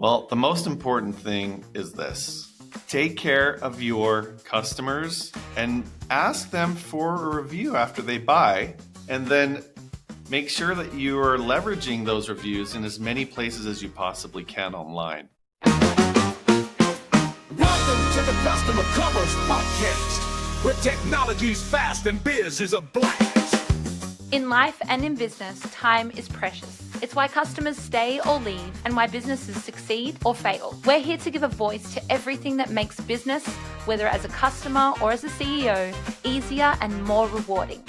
Well, the most important thing is this. Take care of your customers and ask them for a review after they buy, and then make sure that you are leveraging those reviews in as many places as you possibly can online. Welcome to the Customer Commerce Podcast, where technology's fast and biz is a blast. In life and in business, time is precious. It's why customers stay or leave and why businesses succeed or fail. We're here to give a voice to everything that makes business, whether as a customer or as a CEO, easier and more rewarding.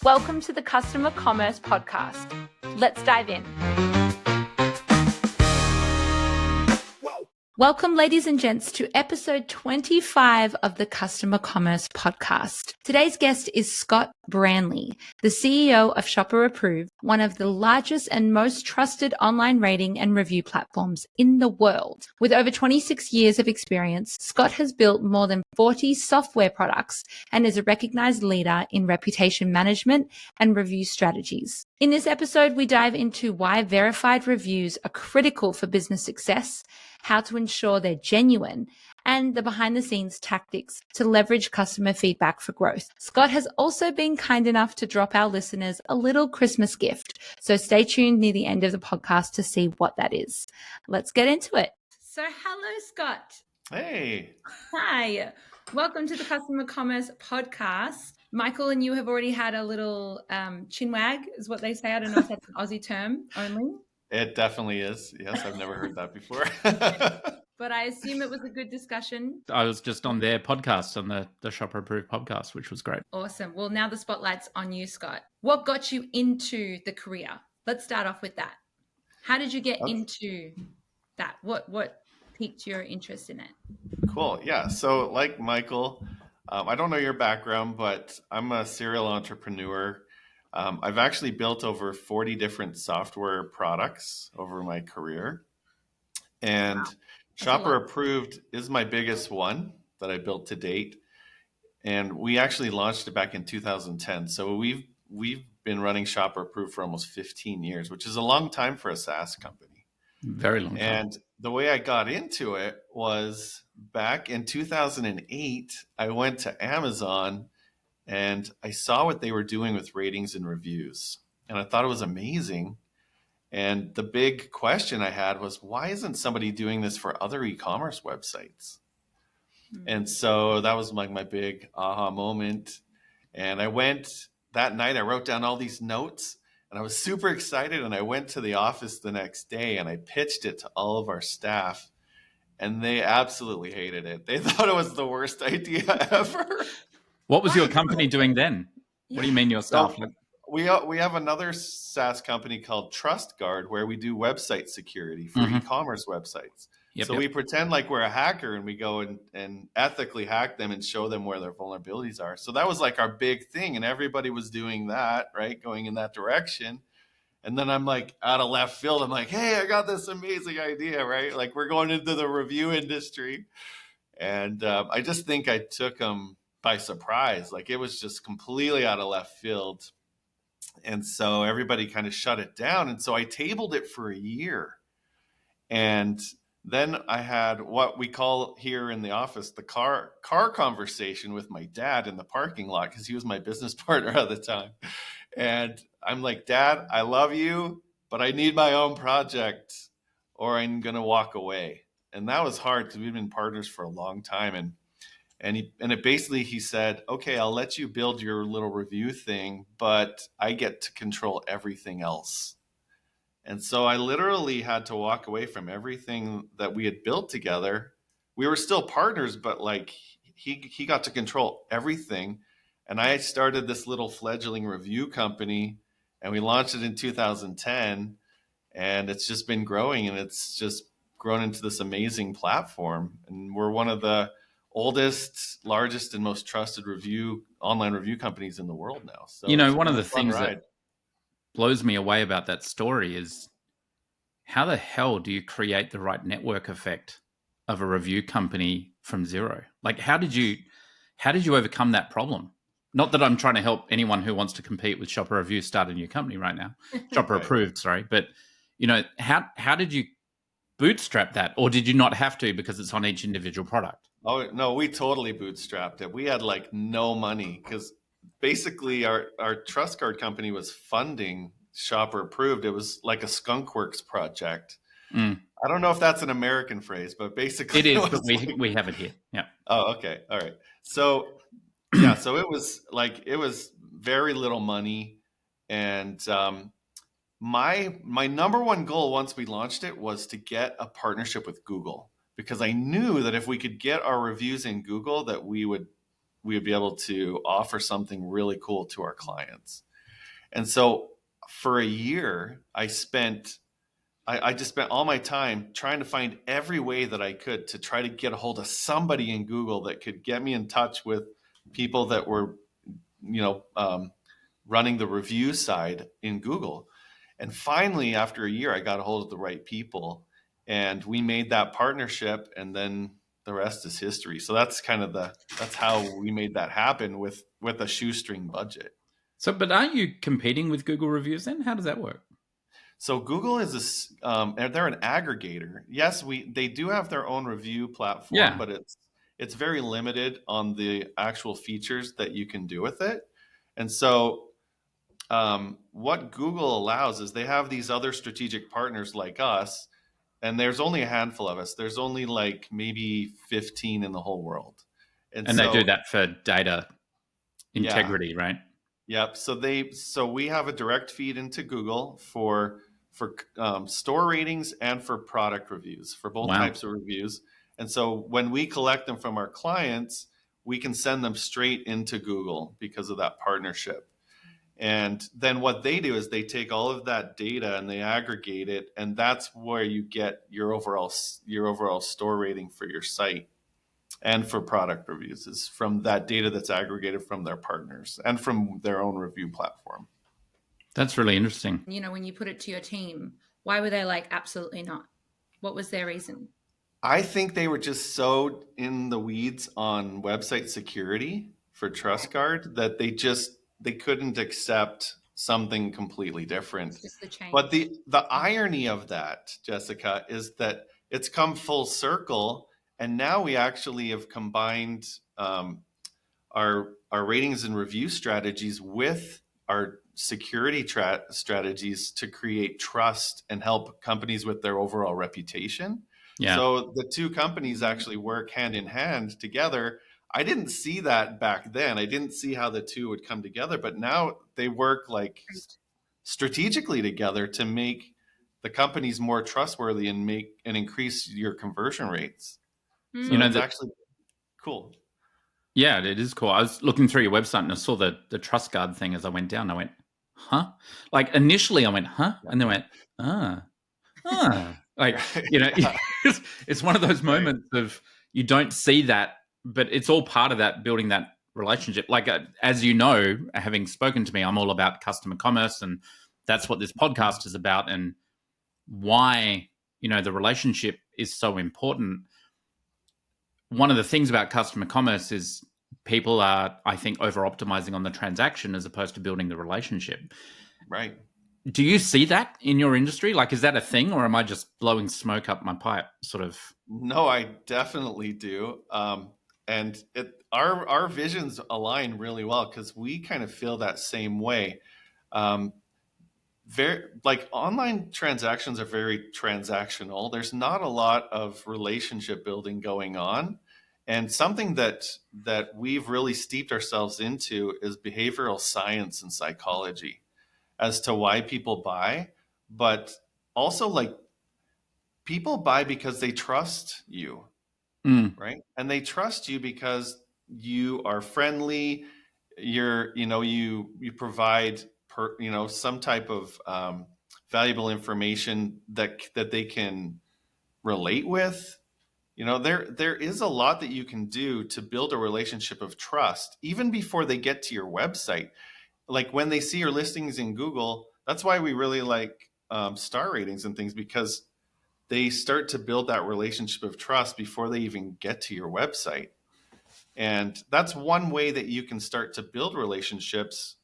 Welcome to the Customer Commerce Podcast. Let's dive in. Welcome, ladies and gents, to episode 25 of the Customer Commerce Podcast. Today's guest is Scott Brandley, the CEO of Shopper Approved, one of the largest and most trusted online rating and review platforms in the world. With over 26 years of experience, Scott has built more than 40 software products and is a recognized leader in reputation management and review strategies. In this episode, we dive into why verified reviews are critical for business success, how to ensure they're genuine, and the behind-the-scenes tactics to leverage customer feedback for growth. Scott has also been kind enough to drop our listeners a little Christmas gift, so stay tuned near the end of the podcast to see what that is. Let's get into it. So hello, Scott. Hey. Hi. Welcome to the Customer Commerce Podcast. Michael and you have already had a little chinwag, is what they say. I don't know if that's an Aussie term only. It definitely is. Yes, I've never heard that before. But I assume it was a good discussion. I was just on their podcast, on the Shopper Approved podcast, which was great. Awesome. Well, now the spotlight's on you, Scott. What got you into the career? Let's start off with that. How did you get into that? What piqued your interest in it? Cool. Yeah. So like Michael, I don't know your background, but I'm a serial entrepreneur. I've actually built over 40 different software products over my career. And wow. Shopper Approved is my biggest one that I built to date. And we actually launched it back in 2010. So we've been running Shopper Approved for almost 15 years, which is a long time for a SaaS company. Very long time. And the way I got into it was back in 2008, I went to Amazon and I saw what they were doing with ratings and reviews. And I thought it was amazing. And the big question I had was, why isn't somebody doing this for other e-commerce websites? Mm-hmm. And so that was like my big aha moment. And I went that night, I wrote down all these notes and I was super excited. And I went to the office the next day and I pitched it to all of our staff. And they absolutely hated it. They thought it was the worst idea ever. What was your company doing then? What do you mean your staff? So we have another SaaS company called TrustGuard where we do website security for e-commerce websites. We pretend like we're a hacker and we go and ethically hack them and show them where their vulnerabilities are. So that was like our big thing and everybody was doing that, right? Going in that direction. And then I'm like out of left field. I'm like, hey, I got this amazing idea, right? Like we're going into the review industry. And I just think I took them by surprise. Like it was just completely out of left field. And so everybody kind of shut it down. And so I tabled it for a year. And then I had what we call here in the office, the car conversation with my dad in the parking lot, because he was my business partner at the time. And I'm like, Dad, I love you, but I need my own project or I'm going to walk away. And that was hard because we've been partners for a long time. And he said, okay, I'll let you build your little review thing, but I get to control everything else. And so I literally had to walk away from everything that we had built together. We were still partners, but like he got to control everything. And I started this little fledgling review company and we launched it in 2010 and it's just been growing and it's just grown into this amazing platform. And we're one of the oldest, largest, and most trusted online review companies in the world now. So one of the things that blows me away about that story is how the hell do you create the right network effect of a review company from zero? Like, how did you overcome that problem? Not that I'm trying to help anyone who wants to compete with Shopper Review start a new company right now, Shopper Approved, sorry. But, how did you bootstrap that, or did you not have to because it's on each individual product? Oh no, we totally bootstrapped it. We had like no money because basically our trust card company was funding Shopper Approved. It was like a skunkworks project. Mm. I don't know if that's an American phrase, but basically It is, it but was like, we have it here. Yeah. oh, okay. All right. So yeah, so it was very little money. And my number one goal once we launched it was to get a partnership with Google, because I knew that if we could get our reviews in Google, that we would be able to offer something really cool to our clients. And so for a year, I just spent all my time trying to find every way that I could to try to get a hold of somebody in Google that could get me in touch with people that were, running the review side in Google. And finally, after a year, I got a hold of the right people, and we made that partnership, and then the rest is history. So that's that's how we made that happen with a shoestring budget. So, but aren't you competing with Google reviews then? How does that work? So Google is they're an aggregator. Yes, they do have their own review platform, Yeah. but it's very limited on the actual features that you can do with it. And so what Google allows is they have these other strategic partners like us, and there's only a handful of us. There's only like maybe 15 in the whole world. And they do that for data integrity, yeah. right? Yep. So we have a direct feed into Google for store ratings and for product reviews, for both types of reviews. And so when we collect them from our clients, we can send them straight into Google because of that partnership. And then what they do is they take all of that data and they aggregate it, and that's where you get your overall store rating for your site and for product reviews, is from that data that's aggregated from their partners and from their own review platform. That's really interesting. When you put it to your team, why were they like, absolutely not? What was their reason? I think they were just so in the weeds on website security for TrustGuard that they couldn't accept something completely different. It's just the change. But the irony of that, Jessica, is that it's come full circle, and now we actually have combined our ratings and review strategies with our security strategies to create trust and help companies with their overall reputation. Yeah. So the two companies actually work hand in hand together. I didn't see that back then. I didn't see how the two would come together, but now they work like strategically together to make the companies more trustworthy and increase your conversion rates. So it's actually cool. Yeah, it is cool. I was looking through your website and I saw the TrustGuard thing as I went down. I went, huh? Like initially I went, huh? And then I went, like, Yeah. it's one of those moments of you don't see that, but it's all part of that, building that relationship. Like, as you know, having spoken to me, I'm all about customer commerce, and that's what this podcast is about, and why, the relationship is so important. One of the things about customer commerce is people are, I think, over-optimizing on the transaction as opposed to building the relationship. Right. Do you see that in your industry? Like, is that a thing, or am I just blowing smoke up my pipe, sort of? No, I definitely do. And our visions align really well because we kind of feel that same way. Like online transactions are very transactional. There's not a lot of relationship building going on. And something that we've really steeped ourselves into is behavioral science and psychology as to why people buy, but also like people buy because they trust you, right? And they trust you because you are friendly. You provide some type of valuable information that they can relate with. There is a lot that you can do to build a relationship of trust even before they get to your website. Like when they see your listings in Google, that's why we really like star ratings and things, because they start to build that relationship of trust before they even get to your website. And that's one way that you can start to build relationships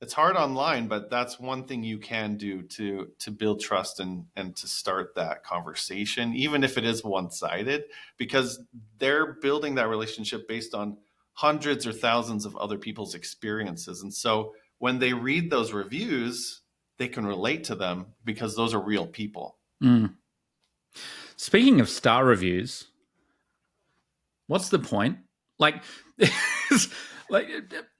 it's hard online, but that's one thing you can do to build trust and to start that conversation, even if it is one-sided, because they're building that relationship based on hundreds or thousands of other people's experiences. And so when they read those reviews, they can relate to them because those are real people. Speaking of star reviews, what's the point? Like, like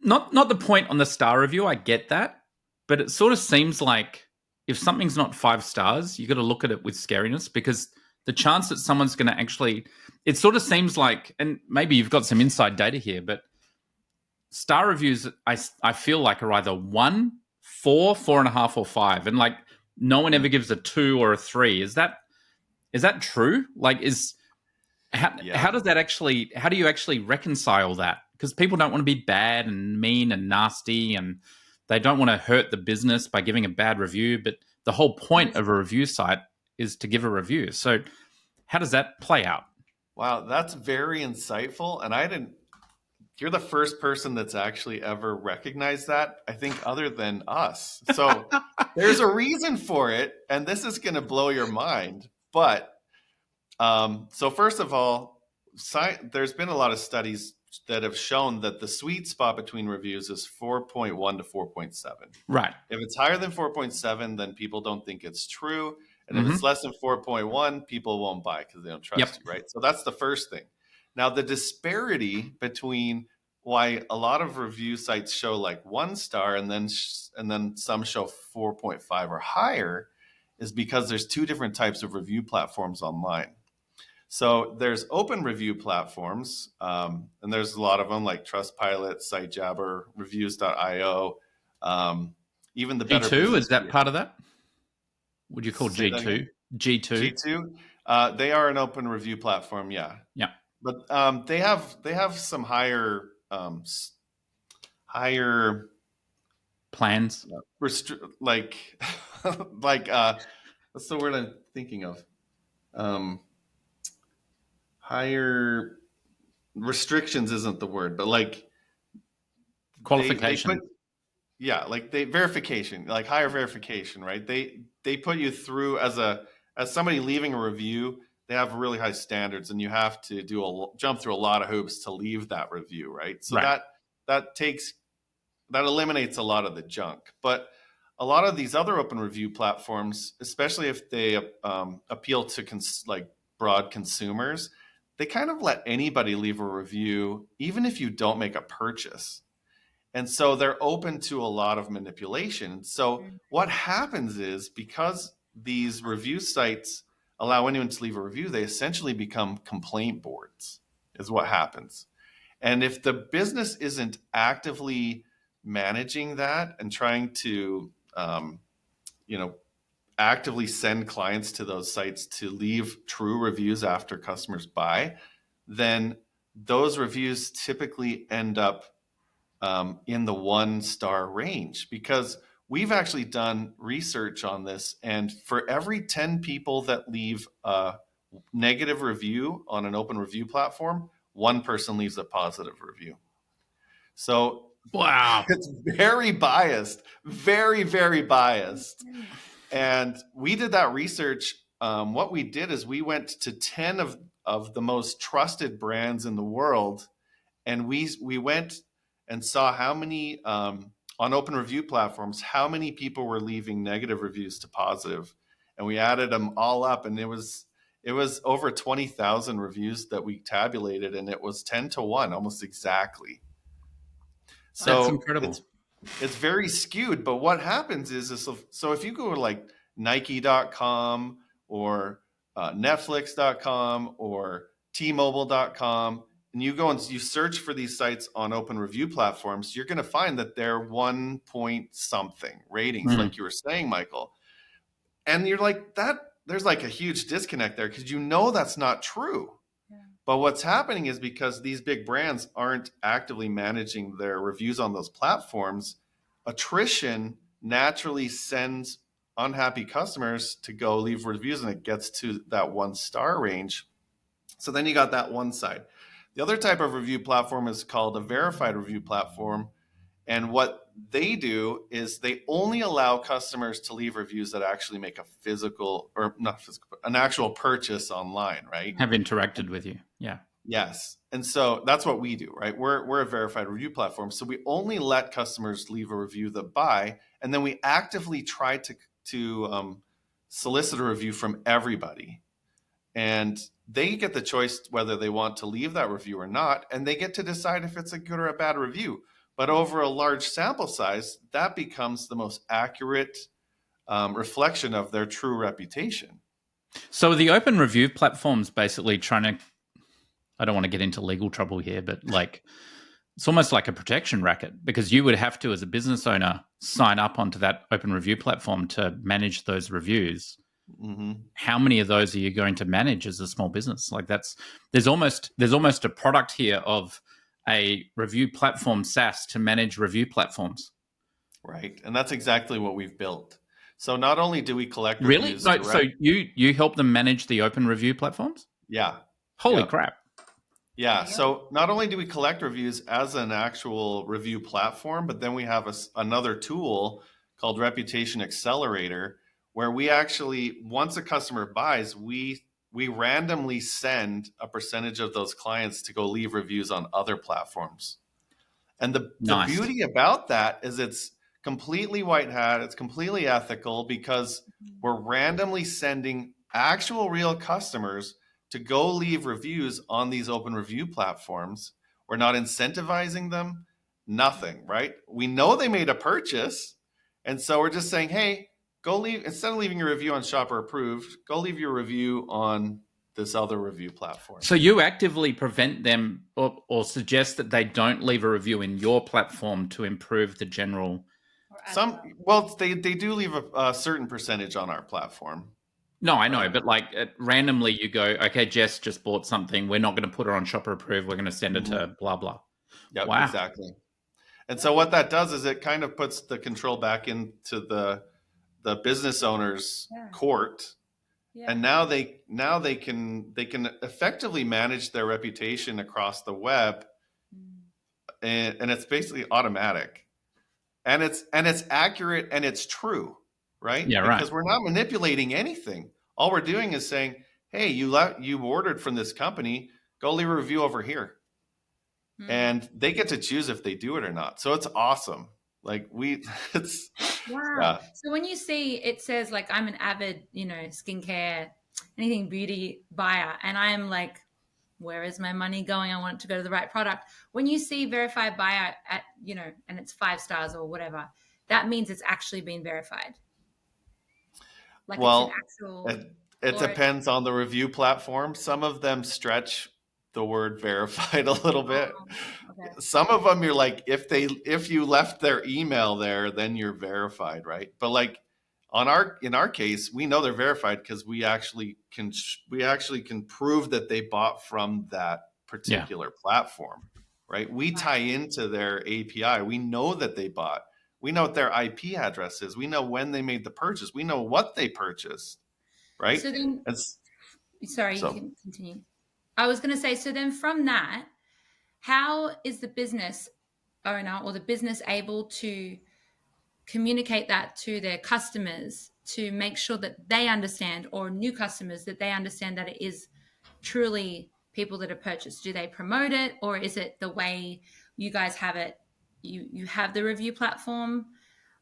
not the point on the star review. I get that, but it sort of seems like if something's not 5 stars, you got to look at it with scariness, because the chance that someone's going to actually, it sort of seems like, and maybe you've got some inside data here, but star reviews, I feel like are either 1, 4, 4.5, or 5, and like no one ever gives a 2 or a 3. Is that true? Like, how does that actually? How do you actually reconcile that? Because people don't want to be bad and mean and nasty, and they don't want to hurt the business by giving a bad review. But the whole point of a review site is to give a review. So, how does that play out? Wow, that's very insightful. And you're the first person that's actually ever recognized that, I think, other than us. So there's a reason for it, and this is going to blow your mind. But so first of all, there's been a lot of studies that have shown that the sweet spot between reviews is 4.1 to 4.7. Right. If it's higher than 4.7, then people don't think it's true. And if it's less than 4.1, people won't buy because they don't trust you, right? So that's the first thing. Now, the disparity between why a lot of review sites show like 1 star and then some show 4.5 or higher is because there's 2 different types of review platforms online. So there's open review platforms, and there's a lot of them like Trustpilot, SiteJabber, Reviews.io, even the Better G2, Business is that Review. part of that? Would you call Say that G2? again? G2? G2, they are an open review platform, yeah. Yeah. But they have some higher Plans? like what's the word I'm thinking of? Higher restrictions isn't the word, but like Qualification. Verification, like higher verification, right? They put you through as somebody leaving a review. They have really high standards, and you have to jump through a lot of hoops to leave that review, right? So Right. that eliminates a lot of the junk. But a lot of these other open review platforms, especially if they appeal to broad consumers, they kind of let anybody leave a review, even if you don't make a purchase. And so they're open to a lot of manipulation. So what happens is, because these review sites allow anyone to leave a review, they essentially become complaint boards, is what happens. And if the business isn't actively managing that and trying to, actively send clients to those sites to leave true reviews after customers buy, then those reviews typically end up in the 1 star range, because we've actually done research on this. And for every 10 people that leave a negative review on an open review platform, 1 person leaves a positive review. So wow, it's very biased, very, very biased. And we did that research. What we did is we went to 10 of the most trusted brands in the world, and we went and saw how many on open review platforms, how many people were leaving negative reviews to positive, and we added them all up, and it was over 20,000 reviews that we tabulated, and it was 10 to 1, almost exactly. So that's incredible. It's very skewed. But what happens is so if you go to like Nike.com or Netflix.com or T-Mobile.com, and you go and you search for these sites on open review platforms, you're going to find that they're 1 point something ratings, like you were saying, Michael. And you're like, there's like a huge disconnect there, because that's not true. But what's happening is, because these big brands aren't actively managing their reviews on those platforms, attrition naturally sends unhappy customers to go leave reviews, and it gets to that 1 star range. So then you got that one side. The other type of review platform is called a verified review platform. And what they do is they only allow customers to leave reviews that actually make a physical, or not physical, but an actual purchase online, right? Have interacted with you. Yeah. Yes. And so that's what we do, right? We're a verified review platform. So we only let customers leave a review that buy, and then we actively try to solicit a review from everybody. And they get the choice whether they want to leave that review or not, and they get to decide if it's a good or a bad review. But over a large sample size, that becomes the most accurate reflection of their true reputation. So the open review platform's basically trying to, I don't want to get into legal trouble here, but like it's almost like a protection racket, because you would have to, as a business owner, sign up onto that open review platform to manage those reviews. Mm-hmm. How many of those are you going to manage as a small business? Like there's almost a product here of a review platform SaaS to manage review platforms. Right. And that's exactly what we've built. So not only do we collect Really? reviews So you help them manage the open review platforms? Yeah. Holy crap. Yeah. So not only do we collect reviews as an actual review platform, but then we have another tool called Reputation Accelerator, where we actually, once a customer buys, we randomly send a percentage of those clients to go leave reviews on other platforms. And the beauty about that is it's completely white hat. It's completely ethical, because we're randomly sending actual real customers to go leave reviews on these open review platforms. We're not incentivizing them, nothing, right? We know they made a purchase. And so we're just saying, hey, go leave, instead of leaving your review on Shopper Approved, go leave your review on this other review platform. So you actively prevent them or suggest that they don't leave a review in your platform to improve the general. They do leave a certain percentage on our platform. No, I know, but like randomly you go, okay, Jess just bought something. We're not going to put her on Shopper Approved. We're going to send it to blah, blah. Yep, wow. Exactly. And so what that does is it kind of puts the control back into the business owner's court. Yeah. And now they can effectively manage their reputation across the web, and it's basically automatic, and it's accurate and it's true, right? Yeah, right. Because we're not manipulating anything. All we're doing is saying, hey, you ordered from this company, go leave a review over here, and they get to choose if they do it or not. So it's awesome. Like it's wow. Yeah. So when you see it says like I'm an avid, skincare, anything beauty buyer, and I am like, where is my money going? I want it to go to the right product. When you see verified buyer at, and it's 5 stars or whatever, that means it's actually been verified. Like, well, it's an actual, it depends on the review platform. Some of them stretch the word verified a little bit. Okay. Some of them you're like, if you left their email there, then you're verified, right? But like in our case, we know they're verified because we actually can prove that they bought from that particular platform, right? We tie into their API. We know that they bought. We know what their IP address is. We know when they made the purchase. We know what they purchased, right? So then, you can continue. I was going to say, so then from that, how is the business owner or the business able to communicate that to their customers to make sure that they understand, or new customers, that they understand that it is truly people that have purchased? Do they promote it, or is it the way you guys have it? You have the review platform.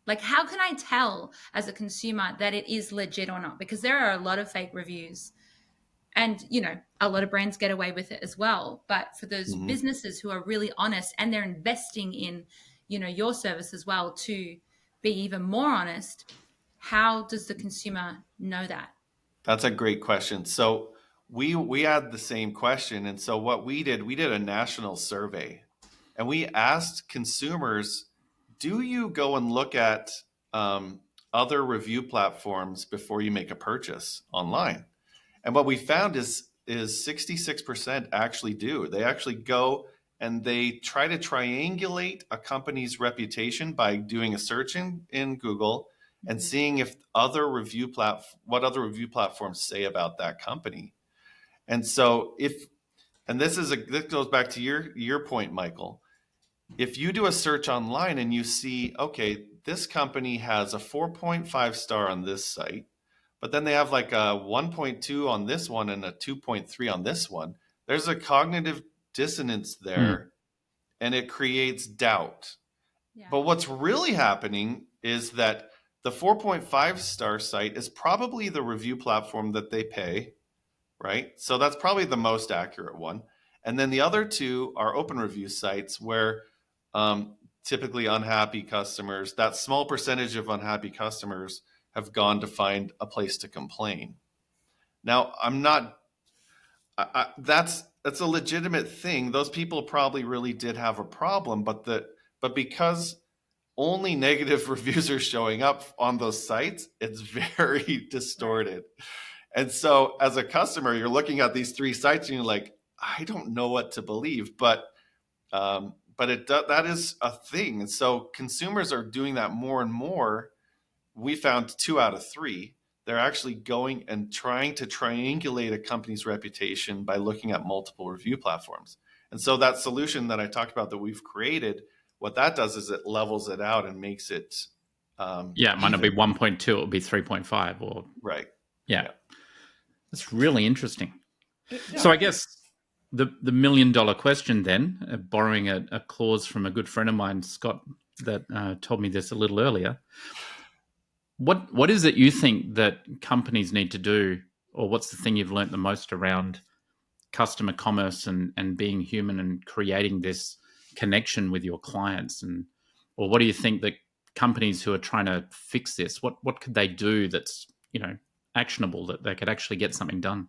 Like, how can I tell as a consumer that it is legit or not? Because there are a lot of fake reviews. And, a lot of brands get away with it as well. But for those businesses who are really honest and they're investing in, your service as well to be even more honest, how does the consumer know that? That's a great question. So we had the same question. And so what we did a national survey, and we asked consumers, do you go and look at other review platforms before you make a purchase online? And what we found is 66% actually do. They actually go and they try to triangulate a company's reputation by doing a search in Google and seeing if what other review platforms say about that company. And so this goes back to your point, Michael. if you do a search online and you see, okay, this company has a 4.5 star on this site, but then they have like a 1.2 on this one and a 2.3 on this one, there's a cognitive dissonance there, and it creates doubt. Yeah. But what's really happening is that the 4.5 star site is probably the review platform that they pay, right? So that's probably the most accurate one. And then the other two are open review sites where typically unhappy customers, that small percentage of unhappy customers have gone to find a place to complain. Now, that's a legitimate thing. Those people probably really did have a problem, but because only negative reviews are showing up on those sites, it's very distorted. And so as a customer, you're looking at these three sites and you're like, I don't know what to believe, but that is a thing. And so consumers are doing that more and more. We found 2 out of 3. They're actually going and trying to triangulate a company's reputation by looking at multiple review platforms. And so that solution that I talked about that we've created, what that does is it levels it out and makes it it might not be 1.2, it'll be 3.5 or right. Yeah. That's really interesting. So I guess the $1 million question then, borrowing a clause from a good friend of mine, Scott, that told me this a little earlier. What is it you think that companies need to do, or what's the thing you've learned the most around customer commerce and being human and creating this connection with your clients? Or what do you think that companies who are trying to fix this, what could they do that's, actionable, that they could actually get something done?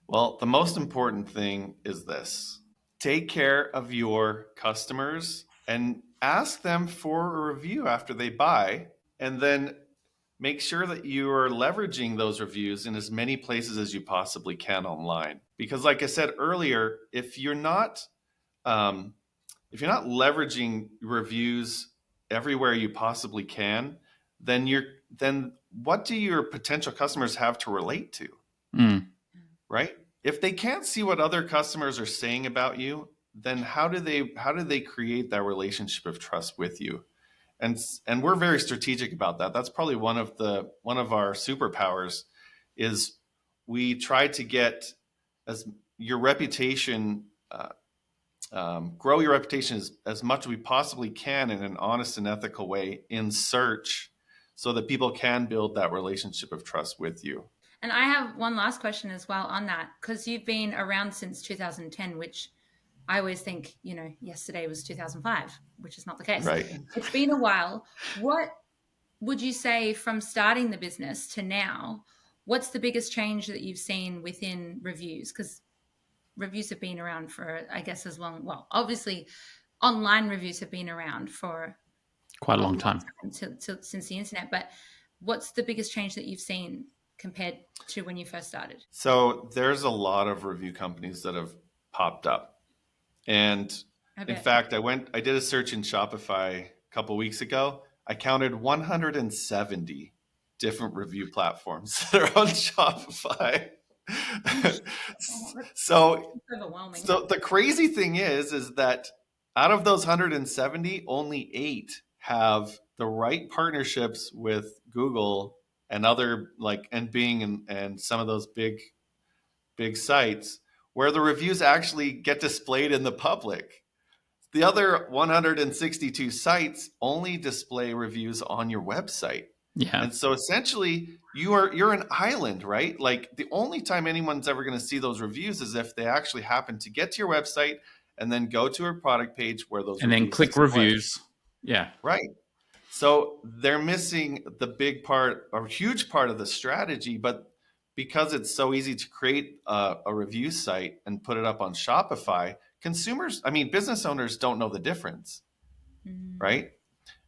Well, the most important thing is this: take care of your customers and ask them for a review after they buy, and then make sure that you are leveraging those reviews in as many places as you possibly can online. Because like I said earlier, if you're not leveraging reviews everywhere you possibly can, then what do your potential customers have to relate to? Right? If they can't see what other customers are saying about you, then how do they create that relationship of trust with you? And we're very strategic about that. That's probably one of our superpowers is we try to get your reputation, grow your reputation as much as we possibly can in an honest and ethical way in search, so that people can build that relationship of trust with you. And I have one last question as well on that, because you've been around since 2010, which I always think, yesterday was 2005, which is not the case. Right. It's been a while. What would you say from starting the business to now, what's the biggest change that you've seen within reviews? Because reviews have been around for, I guess, as long. Well, obviously, online reviews have been around for quite a long time since the internet. But what's the biggest change that you've seen compared to when you first started? So there's a lot of review companies that have popped up. And in fact, I did a search in Shopify a couple of weeks ago. I counted 170 different review platforms that are on Shopify. So the crazy thing is that out of those 170, only 8 have the right partnerships with Google and other and Bing and some of those big sites where the reviews actually get displayed in the public. The other 162 sites only display reviews on your website. Yeah. And so essentially you're an island, right? Like the only time anyone's ever going to see those reviews is if they actually happen to get to your website and then go to a product page where those and then click reviews. Yeah. Right. So they're missing the big part or huge part of the strategy, but because it's so easy to create a review site and put it up on Shopify, business owners don't know the difference, right?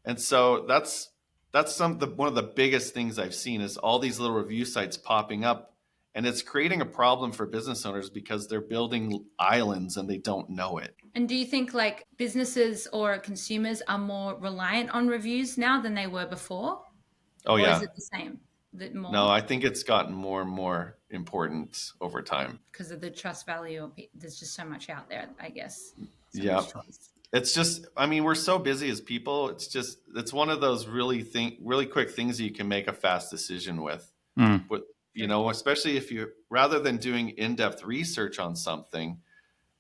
And so that's one of the biggest things I've seen is all these little review sites popping up, and it's creating a problem for business owners because they're building islands and they don't know it. And do you think businesses or consumers are more reliant on reviews now than they were before? Oh, yeah. Or is it the same? No, I think it's gotten more and more important over time. Because of the trust value. There's just so much out there, I guess. Yeah. it's just, I mean, we're so busy as people. It's one of those really quick things that you can make a fast decision with. But, you know, especially if you, rather than doing in-depth research on something,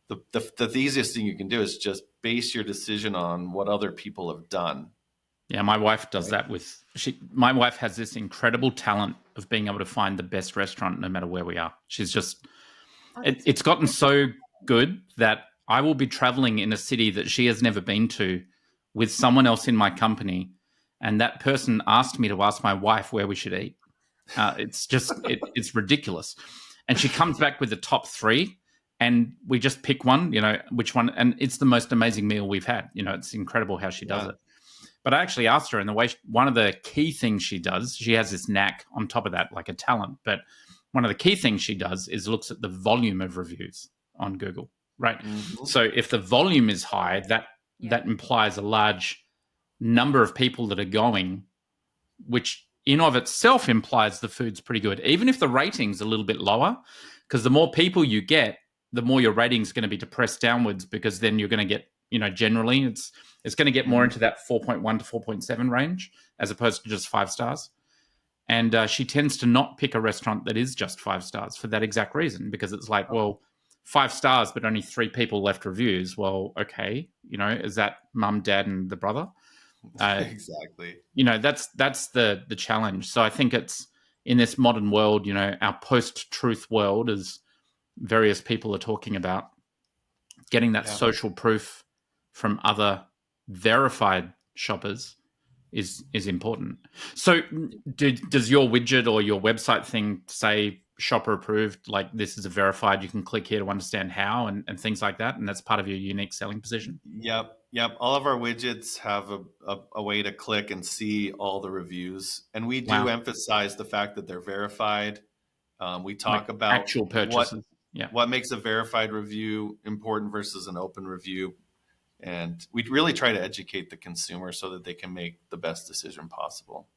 the easiest thing you can do is just base your decision on what other people have done. Yeah, my wife does that my wife has this incredible talent of being able to find the best restaurant no matter where we are. She's just, it's gotten so good that I will be traveling in a city that she has never been to with someone else in my company, and that person asked me to ask my wife where we should eat. It's just, it's ridiculous. And she comes back with the top 3, and we just pick one, you know, which one, and it's the most amazing meal we've had. You know, it's incredible how she does it. But I actually asked her, and the way one of the key things she does, she has this knack on top of that, like a talent. But one of the key things she does is looks at the volume of reviews on Google, right? Mm-hmm. So if the volume is high, that implies a large number of people that are going, which in of itself implies the food's pretty good, even if the rating's a little bit lower, because the more people you get, the more your rating's going to be depressed downwards, because then you're going to get, you know, generally it's going to get more into that 4.1 to 4.7 range as opposed to just 5 stars. And she tends to not pick a restaurant that is just 5 stars for that exact reason, because it's like, well, 5 stars, but only 3 people left reviews. Well, okay, you know, is that mum, dad, and the brother? Exactly. You know, that's the challenge. So I think it's in this modern world, you know, our post-truth world, as various people are talking about, getting that social proof from other verified shoppers is important. So does your widget or your website thing say shopper approved, like this is a verified, you can click here to understand how and things like that, and that's part of your unique selling position? Yep. All of our widgets have a way to click and see all the reviews, and we do emphasize the fact that they're verified. We talk about actual purchases. What makes a verified review important versus an open review. And we really try to educate the consumer so that they can make the best decision possible.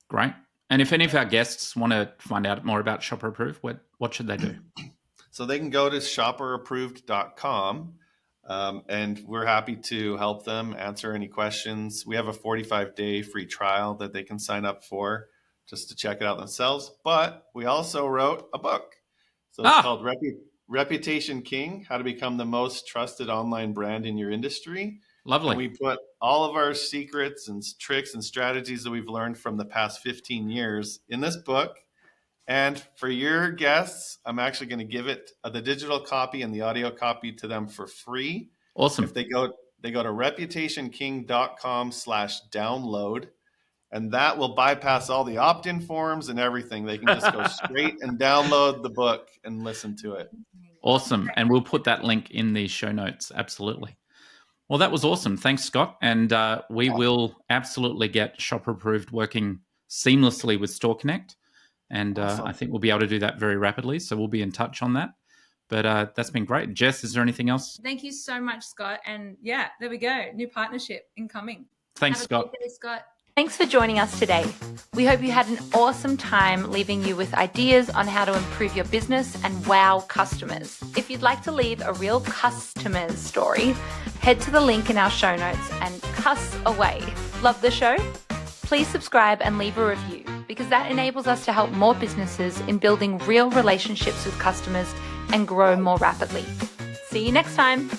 Great. And if any of our guests want to find out more about Shopper Approved, what should they do? So they can go to shopperapproved.com, and we're happy to help them answer any questions. We have a 45-day free trial that they can sign up for just to check it out themselves. But we also wrote a book. So it's called Reputation King, How to Become the Most Trusted Online Brand in Your Industry. Lovely. And we put all of our secrets and tricks and strategies that we've learned from the past 15 years in this book. And for your guests, I'm actually going to give it the digital copy and the audio copy to them for free. Awesome. If they go to reputationking.com/download. And that will bypass all the opt-in forms and everything. They can just go straight and download the book and listen to it. Awesome. And we'll put that link in the show notes. Absolutely. Well, that was awesome. Thanks, Scott. And we will absolutely get Shopper Approved working seamlessly with Store Connect. And I think we'll be able to do that very rapidly. So we'll be in touch on that. But that's been great. Jess, is there anything else? Thank you so much, Scott. And yeah, there we go. New partnership incoming. Thanks, Scott. Have a good day, Scott. Thanks for joining us today. We hope you had an awesome time, leaving you with ideas on how to improve your business and wow customers. If you'd like to leave a real customer's story, head to the link in our show notes and cuss away. Love the show? Please subscribe and leave a review, because that enables us to help more businesses in building real relationships with customers and grow more rapidly. See you next time.